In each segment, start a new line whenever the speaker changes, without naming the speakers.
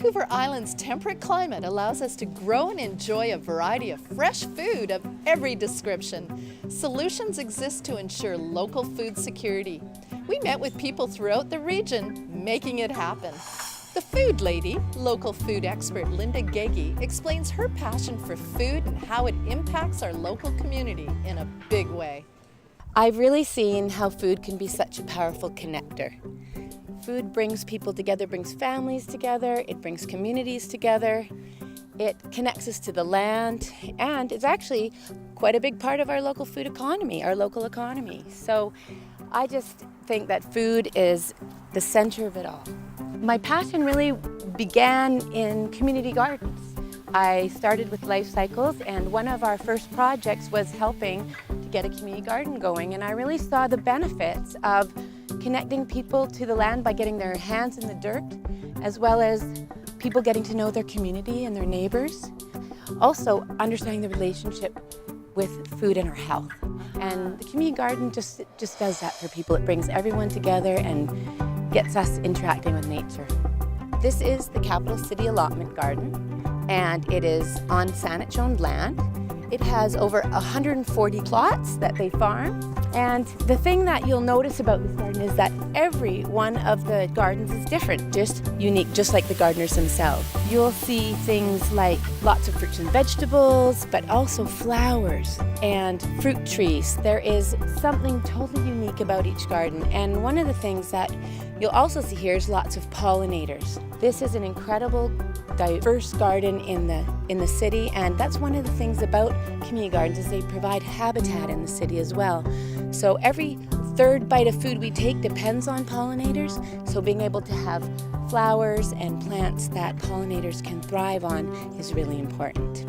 Vancouver Island's temperate climate allows us to grow and enjoy a variety of fresh food of every description. Solutions exist to ensure local food security. We met with people throughout the region, making it happen. The food lady, local food expert Linda Gagey, explains her passion for food and how it impacts our local community in a big way.
I've really seen how food can be such a powerful connector. Food brings people together, brings families together, it brings communities together, it connects us to the land, and it's actually quite a big part of our local food economy, our local economy. So I just think that food is the center of it all. My passion really began in community gardens. I started with Life Cycles, and one of our first projects was helping to get a community garden going, and I really saw the benefits of connecting people to the land by getting their hands in the dirt, as well as people getting to know their community and their neighbors. Also, understanding the relationship with food and our health. And the community garden just does that for people. It brings everyone together and gets us interacting with nature. This is the Capital City Allotment Garden, and it is on Saanich-owned land. It has over 140 plots that they farm. And the thing that you'll notice about this garden is that every one of the gardens is different, just unique, just like the gardeners themselves. You'll see things like lots of fruits and vegetables, but also flowers and fruit trees. There is something totally unique about each garden. And one of the things that you'll also see here is lots of pollinators. This is an incredible, diverse garden in the city, and that's one of the things about community gardens is they provide habitat in the city as well. So every third bite of food we take depends on pollinators, so being able to have flowers and plants that pollinators can thrive on is really important.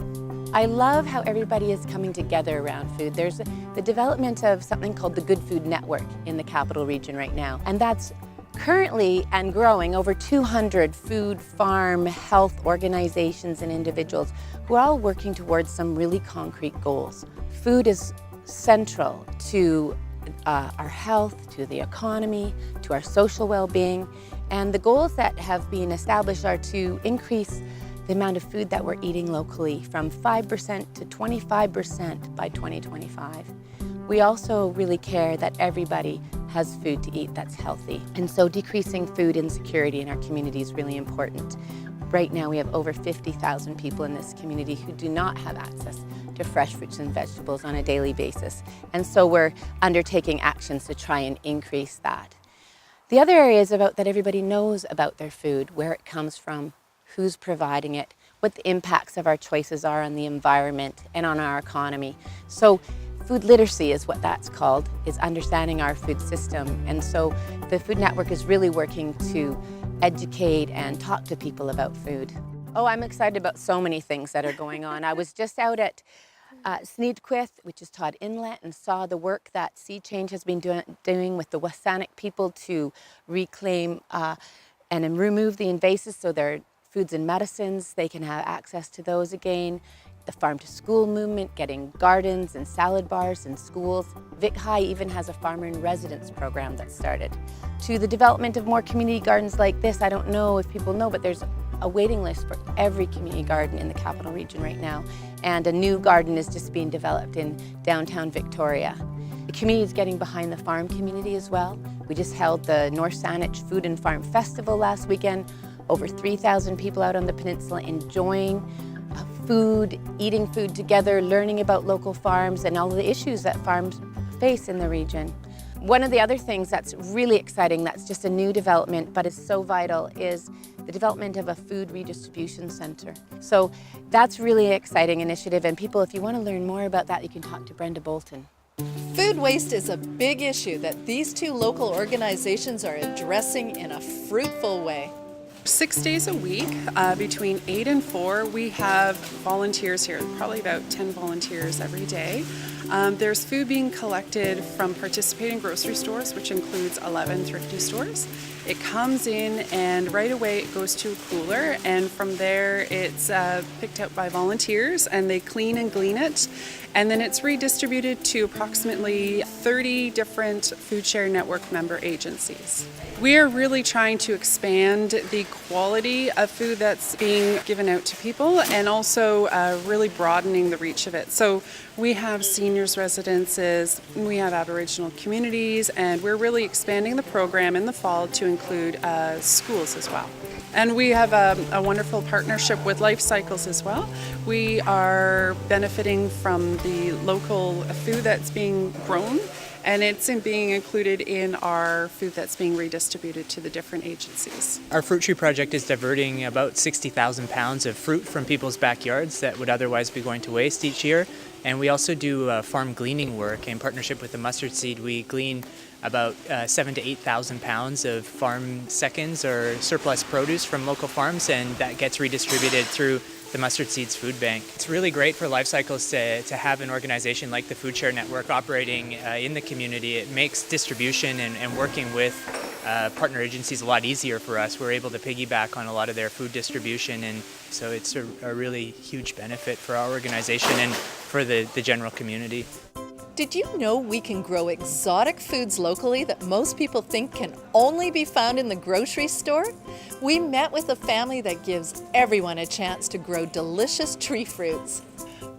I love how everybody is coming together around food. There's the development of something called the Good Food Network in the Capital Region right now, and that's currently and growing over 200 food, farm, health organizations and individuals who are all working towards some really concrete goals. Food is central to our health, to the economy, to our social well-being, and the goals that have been established are to increase the amount of food that we're eating locally from 5% to 25% by 2025. We also really care that everybody has food to eat that's healthy. And so decreasing food insecurity in our community is really important. Right now we have over 50,000 people in this community who do not have access to fresh fruits and vegetables on a daily basis. And so we're undertaking actions to try and increase that. The other area is about that everybody knows about their food, where it comes from, who's providing it, what the impacts of our choices are on the environment and on our economy. So food literacy is what that's called, is understanding our food system. And so the Food Network is really working to educate and talk to people about food. Oh, I'm excited about so many things that are going on. I was just out at Snowdon, which is Todd Inlet, and saw the work that Sea Change has been doing with the Wasanik people to reclaim and remove the invasives so their foods and medicines, they can have access to those again. The farm to school movement, getting gardens and salad bars in schools. Vic High even has a farmer in residence program that started. To the development of more community gardens like this, I don't know if people know, but there's a waiting list for every community garden in the Capital Region right now. And a new garden is just being developed in downtown Victoria. The community is getting behind the farm community as well. We just held the North Saanich Food and Farm Festival last weekend. Over 3,000 people out on the peninsula enjoying food, eating food together, learning about local farms and all the issues that farms face in the region. One of the other things that's really exciting, that's just a new development, but is so vital, is the development of a food redistribution center. So that's really an exciting initiative, and people, if you want to learn more about that, you can talk to Brenda Bolton.
Food waste is a big issue that these two local organizations are addressing in a fruitful way.
6 days a week, between 8 and 4, we have volunteers here, probably about 10 volunteers every day. There's food being collected from participating grocery stores, which includes 11 thrifty stores. It comes in and right away it goes to a cooler, and from there it's picked out by volunteers and they clean and glean it. and then it's redistributed to approximately 30 different Food Share Network member agencies. We are really trying to expand the quality of food that's being given out to people, and also really broadening the reach of it. So we have seniors residences, we have Aboriginal communities, and we're really expanding the program in the fall to include schools as well. And we have a wonderful partnership with Life Cycles as well. We are benefiting from the local food that's being grown, and it's being included in our food that's being redistributed to the different agencies.
Our fruit tree project is diverting about 60,000 pounds of fruit from people's backyards that would otherwise be going to waste each year. And we also do farm gleaning work in partnership with the mustard seed. We glean about 7,000 to 8,000 pounds of farm seconds or surplus produce from local farms, and that gets redistributed through the Mustard Seeds Food Bank. It's really great for Life Cycles to have an organization like the Food Share Network operating in the community. It makes distribution and working with partner agencies a lot easier for us. We're able to piggyback on a lot of their food distribution, and so it's a really huge benefit for our organization and for the general community.
Did you know we can grow exotic foods locally that most people think can only be found in the grocery store? We met with a family that gives everyone a chance to grow delicious tree fruits.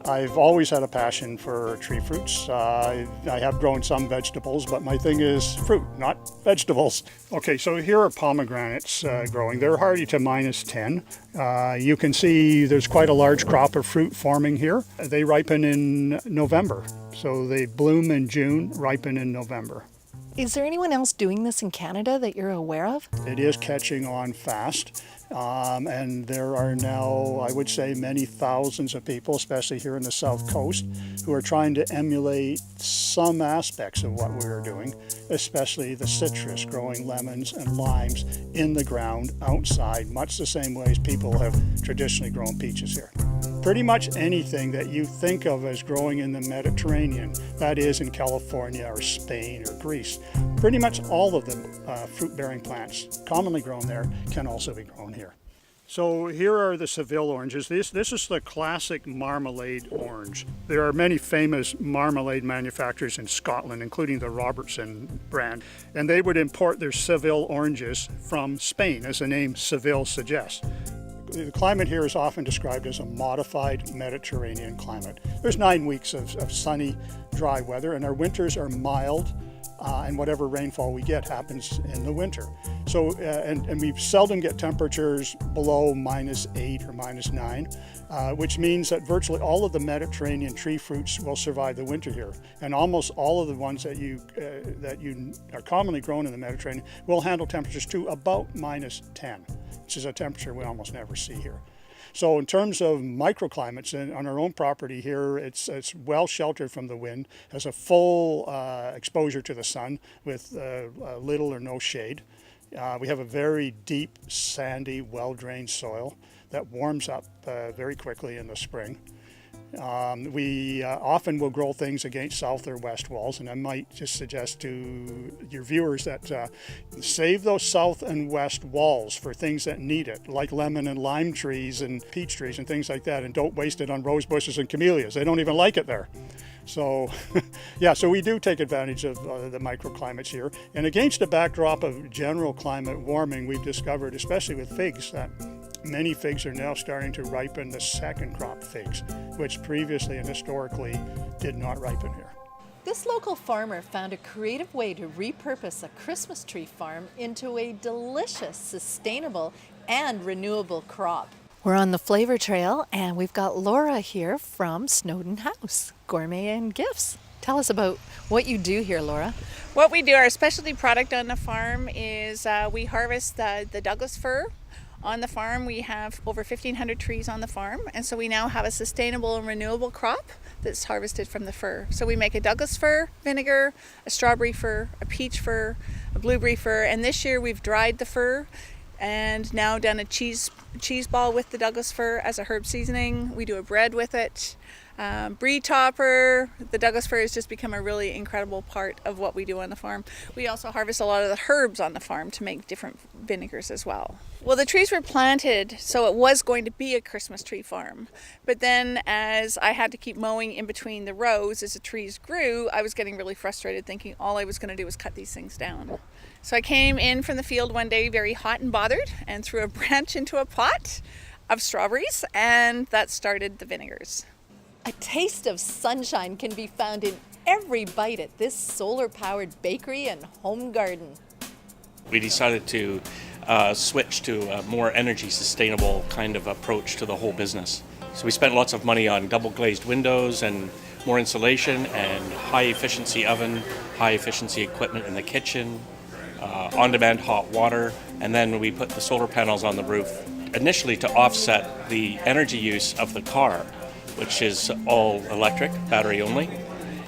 I've always had a passion for tree fruits. I have grown some vegetables, but my thing is fruit, not vegetables. Okay, so here are pomegranates growing. They're hardy to -10. You can see there's quite a large crop of fruit forming here. They ripen in November. So they bloom in June, ripen in November.
Is there anyone else doing this in Canada that you're aware of?
It is catching on fast. And there are now, I would say, many thousands of people, especially here in the South Coast, who are trying to emulate some aspects of what we are doing, especially the citrus, growing lemons and limes in the ground outside, much the same way as people have traditionally grown peaches here. Pretty much anything that you think of as growing in the Mediterranean, that is in California or Spain or Greece, pretty much all of the fruit-bearing plants commonly grown there can also be grown here. So here are the Seville oranges. This is the classic marmalade orange. There are many famous marmalade manufacturers in Scotland, including the Robertson brand, and they would import their Seville oranges from Spain, as the name Seville suggests. The climate here is often described as a modified Mediterranean climate. There's 9 weeks of sunny, dry weather, and our winters are mild, and whatever rainfall we get happens in the winter. So, and we seldom get temperatures below -8 or -9, which means that virtually all of the Mediterranean tree fruits will survive the winter here. And almost all of the ones that you are commonly grown in the Mediterranean will handle temperatures to about -10, which is a temperature we almost never see here. So in terms of microclimates, on our own property here, it's well sheltered from the wind, has a full exposure to the sun with little or no shade. We have a very deep, sandy, well-drained soil that warms up very quickly in the spring. We often will grow things against south or west walls, and I might just suggest to your viewers that save those south and west walls for things that need it, like lemon and lime trees and peach trees and things like that, and don't waste it on rose bushes and camellias. They don't even like it there. So, yeah, so we do take advantage of the microclimates here. And against a backdrop of general climate warming, we've discovered, especially with figs, that many figs are now starting to ripen the second crop figs, which previously and historically did not ripen here.
This local farmer found a creative way to repurpose a Christmas tree farm into a delicious, sustainable, and renewable crop. We're on the flavor trail, and we've got Laura here from Snowdon House, Gourmet and Gifts. Tell us about what you do here, Laura.
What we do, our specialty product on the farm is we harvest the Douglas fir. On the farm, we have over 1,500 trees on the farm, and so we now have a sustainable and renewable crop that's harvested from the fir. So we make a Douglas fir vinegar, a strawberry fir, a peach fir, a blueberry fir, and this year we've dried the fir and now done a cheese ball with the Douglas fir as a herb seasoning. We do a bread with it. Brie topper. The Douglas fir has just become a really incredible part of what we do on the farm. We also harvest a lot of the herbs on the farm to make different vinegars as well. Well, the trees were planted so it was going to be a Christmas tree farm. But then as I had to keep mowing in between the rows as the trees grew, I was getting really frustrated thinking all I was going to do was cut these things down. So I came in from the field one day very hot and bothered and threw a branch into a pot of strawberries, and that started the vinegars.
A taste of sunshine can be found in every bite at this solar-powered bakery and home garden.
We decided to switch to a more energy sustainable kind of approach to the whole business. So we spent lots of money on double glazed windows and more insulation and high efficiency oven, high efficiency equipment in the kitchen, on-demand hot water, and then we put the solar panels on the roof, initially to offset the energy use of the car, which is all electric, battery only.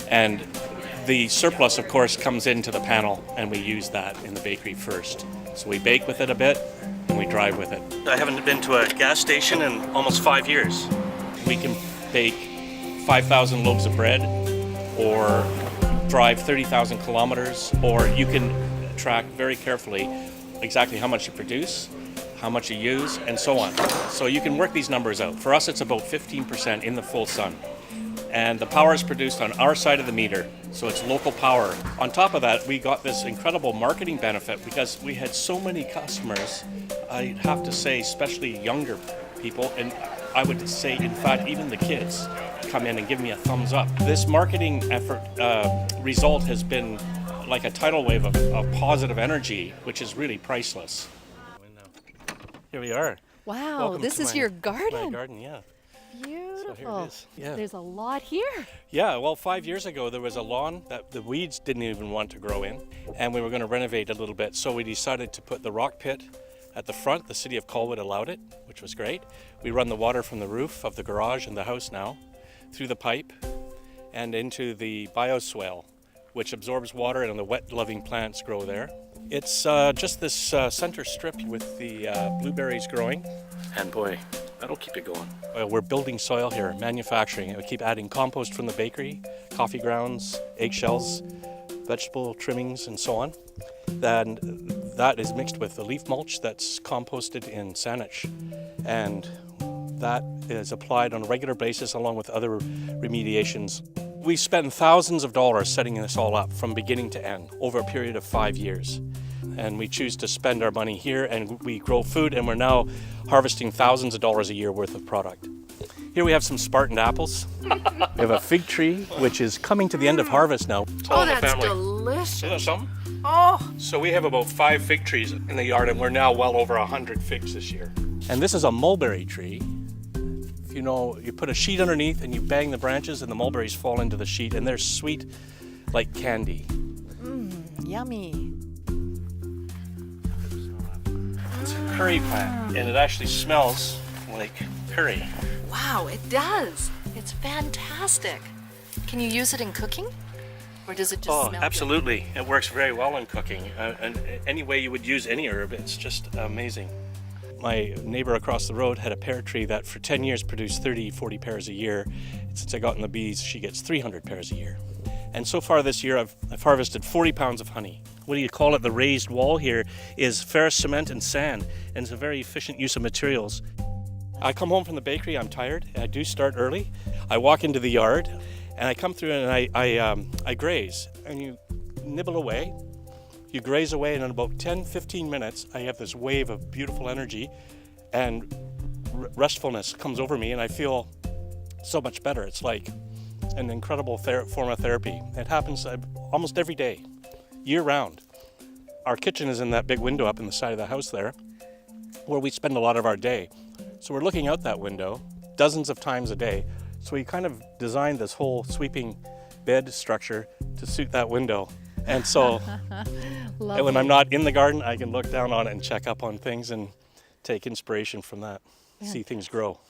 And the surplus, of course, comes into the panel, and we use that in the bakery first. So we bake with it a bit, and we drive with it. I haven't been to a gas station in almost 5 years. We can bake 5,000 loaves of bread, or drive 30,000 kilometers, or you can track very carefully exactly how much you produce, how much you use, and so on. So you can work these numbers out. For us, it's about 15% in the full sun. And the power is produced on our side of the meter, so it's local power. On top of that, we got this incredible marketing benefit because we had so many customers, I'd have to say, especially younger people, and I would say, in fact, even the kids come in and give me a thumbs up. This marketing effort result has been like a tidal wave of positive energy, which is really priceless. Here we are.
Wow,
Welcome
this
to
is your garden.
My garden, yeah.
Beautiful.
So here it is. Yeah.
There's a lot here.
Yeah, well, 5 years ago there was a lawn that the weeds didn't even want to grow in, and we were going to renovate a little bit. So we decided to put the rock pit at the front. The city of Colwood allowed it, which was great. We run the water from the roof of the garage and the house now, through the pipe, and into the bioswale, which absorbs water, and the wet-loving plants grow there. It's just this center strip with the blueberries growing, and boy, that'll keep it going. We're building soil here, manufacturing. We keep adding compost from the bakery, coffee grounds, eggshells, vegetable trimmings, and so on. Then that is mixed with the leaf mulch that's composted in Saanich, and that is applied on a regular basis along with other remediations. We spent thousands of dollars setting this all up from beginning to end over a period of 5 years. And we choose to spend our money here, and we grow food, and we're now harvesting thousands of dollars a year worth of product. Here we have some Spartan apples. We have a fig tree, which is coming to the end of harvest now.
Oh, that's delicious.
Isn't that something?
Oh,
So we have about 5 fig trees in the yard, and we're now well over 100 figs this year. And this is a mulberry tree. You know, you put a sheet underneath and you bang the branches and the mulberries fall into the sheet, and they're sweet like candy.
yummy.
It's a curry plant, and it actually smells like curry.
Wow, it does. It's fantastic. Can you use it in cooking? Or does it just smell good?
Absolutely. It works very well in cooking. And any way you would use any herb, it's just amazing. My neighbor across the road had a pear tree that for 10 years produced 30, 40 pears a year. Since I got in the bees, she gets 300 pears a year. And so far this year, I've harvested 40 pounds of honey. What do you call it? The raised wall here is ferrous cement and sand, and it's a very efficient use of materials. I come home from the bakery, I'm tired. I do start early. I walk into the yard, and I come through and I graze. And you nibble away. You graze away, and in about 10, 15 minutes, I have this wave of beautiful energy, and restfulness comes over me, and I feel so much better. It's like an incredible form of therapy. It happens almost every day, year-round. Our kitchen is in that big window up in the side of the house there, where we spend a lot of our day. So we're looking out that window dozens of times a day. So we kind of designed this whole sweeping bed structure to suit that window. And so when I'm not in the garden, I can look down on it and check up on things and take inspiration from that, see things grow.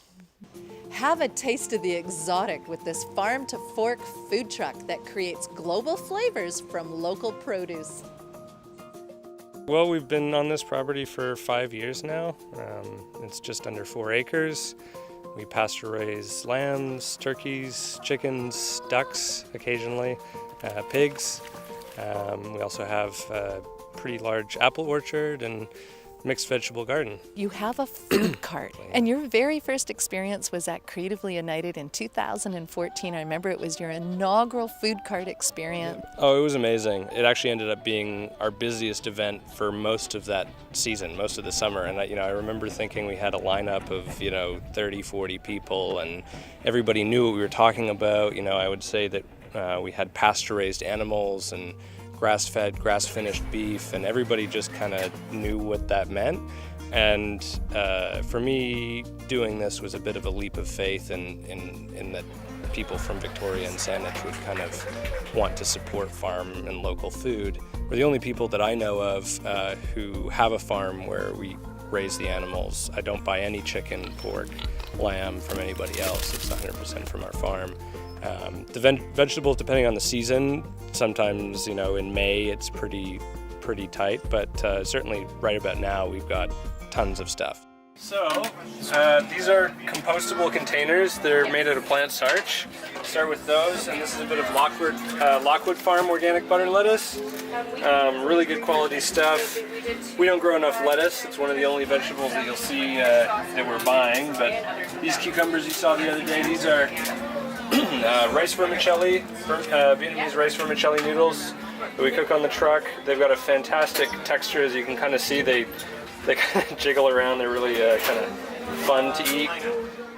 Have a taste of the exotic with this farm to fork food truck that creates global flavors from local produce.
Well, we've been on this property for 5 years now. It's just under 4 acres. We pasture raise lambs, turkeys, chickens, ducks occasionally, pigs. We also have a pretty large apple orchard and mixed vegetable garden.
You have a food cart, and your very first experience was at Creatively United in 2014. I remember it was your inaugural food cart experience.
Oh, it was amazing. It actually ended up being our busiest event for most of that season, most of the summer. And I remember thinking we had a lineup of 30, 40 people, and everybody knew what we were talking about. I would say that we had pasture-raised animals and grass-fed, grass-finished beef, and everybody just kind of knew what that meant. And for me, doing this was a bit of a leap of faith in that people from Victoria and Saanich would kind of want to support farm and local food. We're the only people that I know of who have a farm where we raise the animals. I don't buy any chicken, pork, lamb from anybody else. It's 100% from our farm. The vegetables, depending on the season, sometimes in May it's pretty tight, but certainly right about now we've got tons of stuff. So these are compostable containers. They're made out of plant starch. Start with those, and this is a bit of Lockwood Farm organic butter lettuce. Really good quality stuff. We don't grow enough lettuce. It's one of the only vegetables that you'll see that we're buying. But these cucumbers you saw the other day, these are rice vermicelli, Vietnamese rice vermicelli noodles that we cook on the truck. They've got a fantastic texture, as you can kind of see. They kind of jiggle around. They're really kind of fun to eat.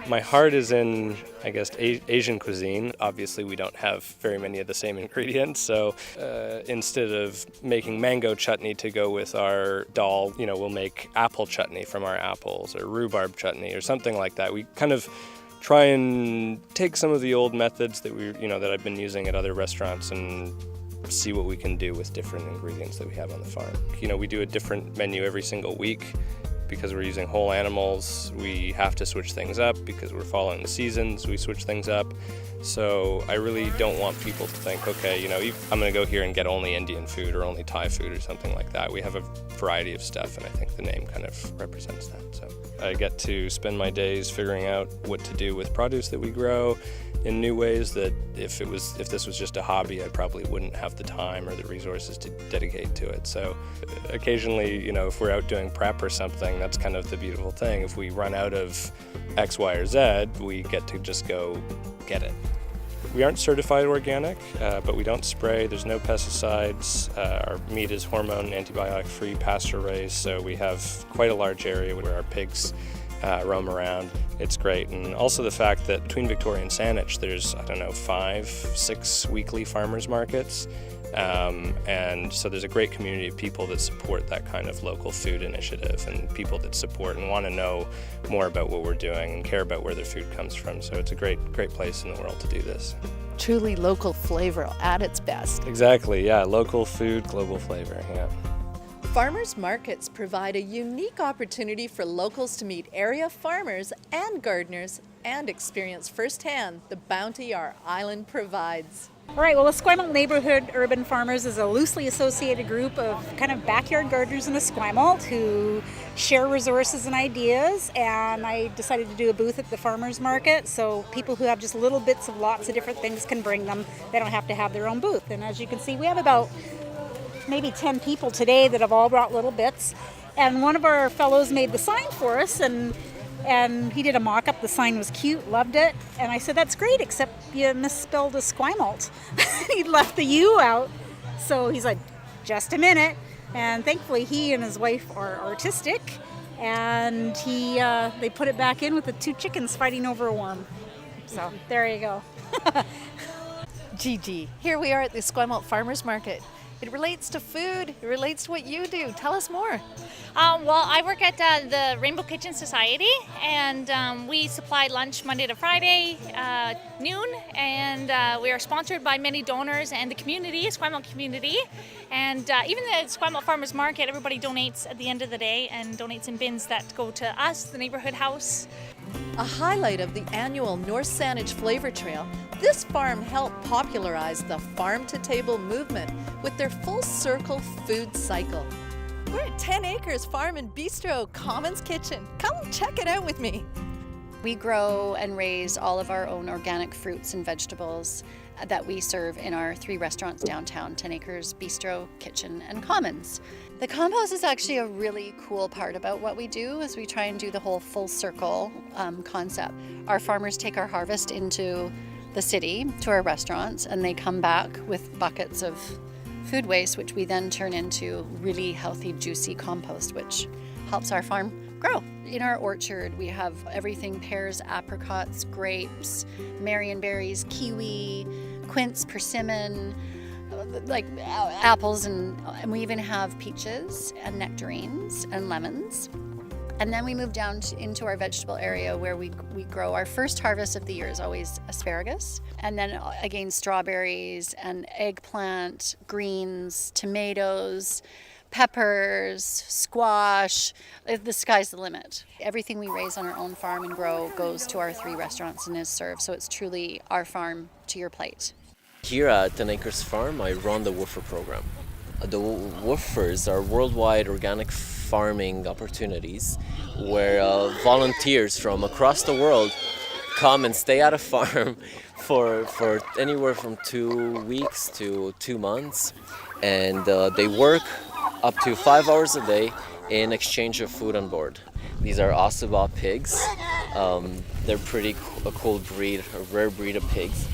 My heart is in, I guess, Asian cuisine. Obviously, we don't have very many of the same ingredients, so instead of making mango chutney to go with our dal, we'll make apple chutney from our apples, or rhubarb chutney, or something like that. We kind of try and take some of the old methods that that I've been using at other restaurants and see what we can do with different ingredients that we have on the farm. We do a different menu every single week because we're using whole animals. We have to switch things up because we're following the seasons. We switch things up. So I really don't want people to think, okay, I'm going to go here and get only Indian food or only Thai food or something like that. We have a variety of stuff, and I think the name kind of represents that. So I get to spend my days figuring out what to do with produce that we grow in new ways that if this was just a hobby, I probably wouldn't have the time or the resources to dedicate to it. So occasionally, if we're out doing prep or something, that's kind of the beautiful thing. If we run out of X, Y, or Z, we get to just go get it. We aren't certified organic, but we don't spray. There's no pesticides. Our meat is hormone, antibiotic-free, pasture-raised, so we have quite a large area where our pigs roam around. It's great. And also the fact that between Victoria and Saanich, there's, 5, 6 weekly farmers markets. And so there's a great community of people that support that kind of local food initiative, and people that support and want to know more about what we're doing and care about where their food comes from. So it's a great place in the world to do this.
Truly local flavor at its best.
Exactly, yeah. Local food, global flavor, yeah.
Farmers markets provide a unique opportunity for locals to meet area farmers and gardeners and experience firsthand the bounty our island provides.
All right, well, the Esquimalt Neighborhood Urban Farmers is a loosely associated group of kind of backyard gardeners in Esquimalt who share resources and ideas, and I decided to do a booth at the farmers market so people who have just little bits of lots of different things can bring them. They don't have to have their own booth. And as you can see, we have about maybe 10 people today that have all brought little bits, and one of our fellows made the sign for us, and he did a mock-up. The sign was cute, loved it, and I said, that's great, except you misspelled Esquimalt. He left the U out, so he's like, just a minute, and thankfully he and his wife are artistic, and they put it back in with the 2 chickens fighting over a worm. So there you go.
Gigi, here we are at the Esquimalt Farmers Market. It relates to food, it relates to what you do. Tell us more.
Well, I work at the Rainbow Kitchen Society, and we supply lunch Monday to Friday, noon, and we are sponsored by many donors and the community, Esquimalt community, and even the Esquimalt Farmers Market, everybody donates at the end of the day and donates in bins that go to us, the neighborhood house.
A highlight of the annual North Saanich Flavor Trail, this farm helped popularize the farm-to-table movement with their full-circle food cycle. We're at 10 Acres Farm and Bistro Commons Kitchen. Come check it out with me.
We grow and raise all of our own organic fruits and vegetables that we serve in our 3 restaurants downtown, 10 Acres Bistro, Kitchen, and Commons. The compost is actually a really cool part about what we do, is we try and do the whole full circle concept. Our farmers take our harvest into the city to our restaurants, and they come back with buckets of food waste, which we then turn into really healthy, juicy compost, which helps our farm grow. In our orchard, we have everything: pears, apricots, grapes, marionberries, kiwi, quince, persimmon, like apples, and we even have peaches and nectarines and lemons. And then we move down into our vegetable area where we grow. Our first harvest of the year is always asparagus, and then again strawberries and eggplant, greens, tomatoes, peppers, squash. The sky's the limit. Everything we raise on our own farm and grow goes to our 3 restaurants and is served, so it's truly our farm to your plate.
Here at 10 Acres Farm, I run the Woofer program. The Woofers are worldwide organic farming opportunities where volunteers from across the world come and stay at a farm for anywhere from 2 weeks to 2 months, and they work up to 5 hours a day in exchange of food on board. These are Ossabaw pigs. They're a cool breed, a rare breed of pigs.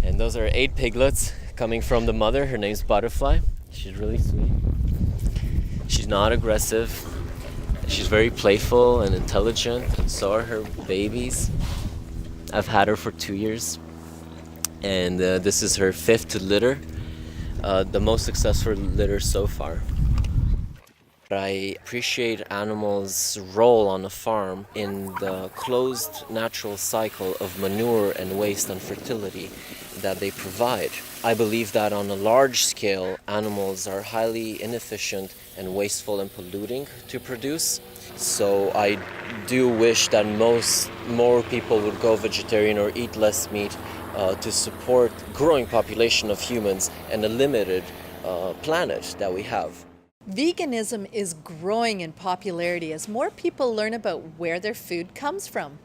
And those are 8 piglets coming from the mother. Her name's Butterfly. She's really sweet. She's not aggressive. She's very playful and intelligent, and so are her babies. I've had her for 2 years, and this is her 5th litter, the most successful litter so far. I appreciate animals' role on a farm in the closed natural cycle of manure and waste and fertility that they provide. I believe that on a large scale, animals are highly inefficient and wasteful and polluting to produce. So I do wish that more people would go vegetarian or eat less meat to support growing population of humans and a limited planet that we have.
Veganism is growing in popularity as more people learn about where their food comes from.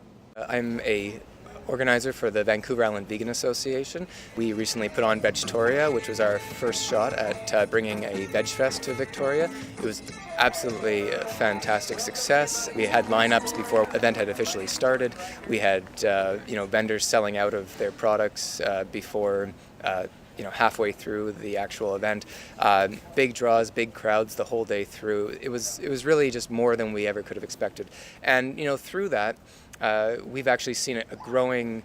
I'm a organizer for the Vancouver Island Vegan Association. We recently put on Vegetoria, which was our first shot at bringing a Veg Fest to Victoria. It was absolutely a fantastic success. We had lineups before the event had officially started. We had vendors selling out of their products before halfway through the actual event. Big draws, big crowds the whole day through. It was really just more than we ever could have expected. And through that, we've actually seen a growing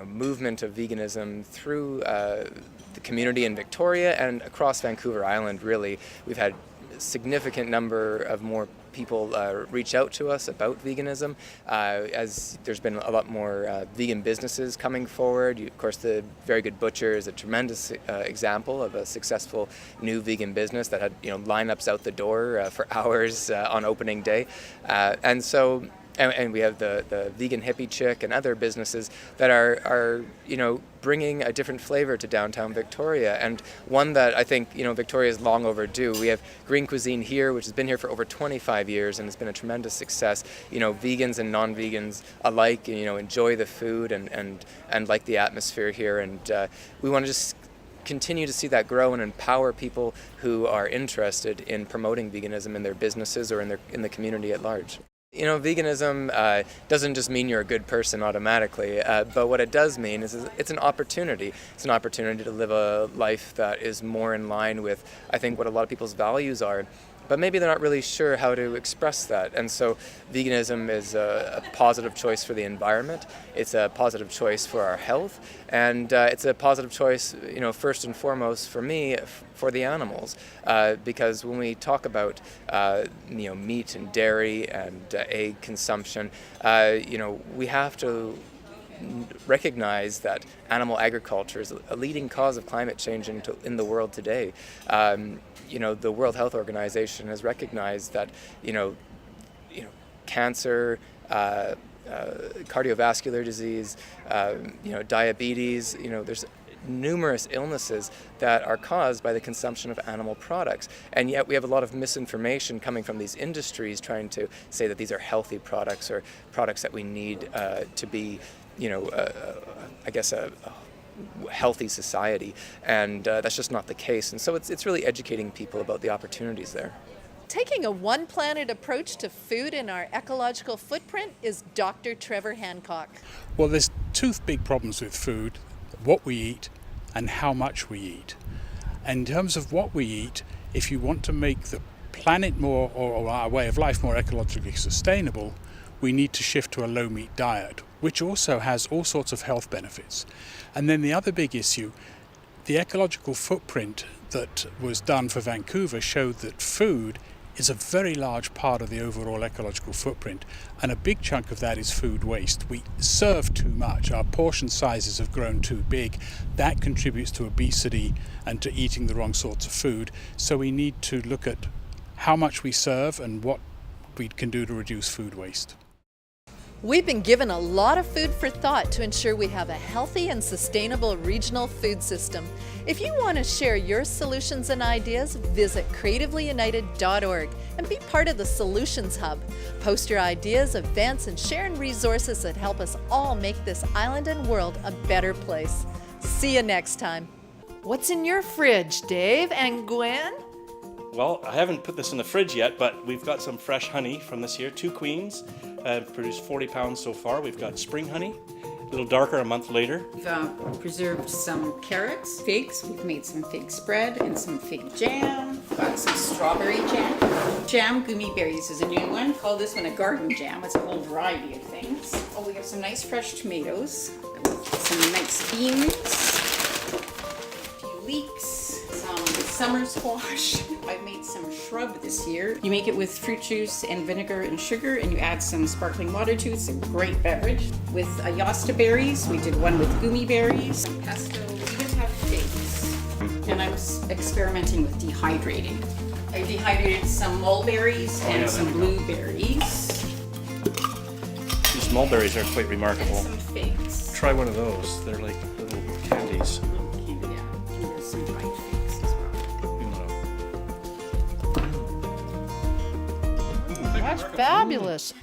movement of veganism through the community in Victoria and across Vancouver Island. Really, we've had a significant number of more people reach out to us about veganism, as there's been a lot more vegan businesses coming forward. Of course, the Very Good Butcher is a tremendous example of a successful new vegan business that had lineups out the door for hours on opening day, and we have the Vegan Hippie Chick and other businesses that are bringing a different flavor to downtown Victoria, and one that I think Victoria is long overdue. We have Green Cuisine here, which has been here for over 25 years and has been a tremendous success. Vegans and non-vegans alike enjoy the food and like the atmosphere here, and we want to just continue to see that grow and empower people who are interested in promoting veganism in their businesses or in the community at large. Veganism doesn't just mean you're a good person automatically, but what it does mean is it's an opportunity. It's an opportunity to live a life that is more in line with, I think, what a lot of people's values are, but maybe they're not really sure how to express that. And so veganism is a positive choice for the environment, it's a positive choice for our health, and it's a positive choice, first and foremost for me, for the animals. Because when we talk about meat and dairy and egg consumption, we have to recognize that animal agriculture is a leading cause of climate change in the world today. The World Health Organization has recognized that cancer, cardiovascular disease, diabetes, there's numerous illnesses that are caused by the consumption of animal products. And yet we have a lot of misinformation coming from these industries trying to say that these are healthy products or products that we need to be, I guess a healthy society. And that's just not the case. And so it's really educating people about the opportunities there.
Taking a one planet approach to food and our ecological footprint is Dr. Trevor Hancock.
Well, there's two big problems with food: what we eat and how much we eat. In terms of what we eat, if you want to make the planet more, or our way of life more ecologically sustainable, we need to shift to a low meat diet, which also has all sorts of health benefits. And then the other big issue, the ecological footprint that was done for Vancouver showed that food is a very large part of the overall ecological footprint, and a big chunk of that is food waste. We serve too much. Our portion sizes have grown too big. That contributes to obesity and to eating the wrong sorts of food. So we need to look at how much we serve and what we can do to reduce food waste.
We've been given a lot of food for thought to ensure we have a healthy and sustainable regional food system. If you want to share your solutions and ideas, visit creativelyunited.org and be part of the Solutions Hub. Post your ideas, events, and sharing resources that help us all make this island and world a better place. See you next time. What's in your fridge, Dave and Gwen?
Well, I haven't put this in the fridge yet, but we've got some fresh honey from this year. 2 queens have produced 40 pounds so far. We've got spring honey, a little darker a month later.
We've preserved some carrots, figs. We've made some fig spread and some fig jam. Got some strawberry jam. Jam gummy berries is a new one. Call this one a garden jam. It's a whole variety of things. Oh, we have some nice fresh tomatoes. Some nice beans. A few leeks. Some summer squash. I've made some shrub this year. You make it with fruit juice and vinegar and sugar, and you add some sparkling water to it. It's a great beverage. With Ayasta berries, we did one with gummy berries. Pesto, we even have figs. And I was experimenting with dehydrating. I dehydrated some mulberries and some blueberries.
These mulberries are quite remarkable.
And some figs.
Try one of those. They're like little candies.
Some dried figs as well.
That's fabulous.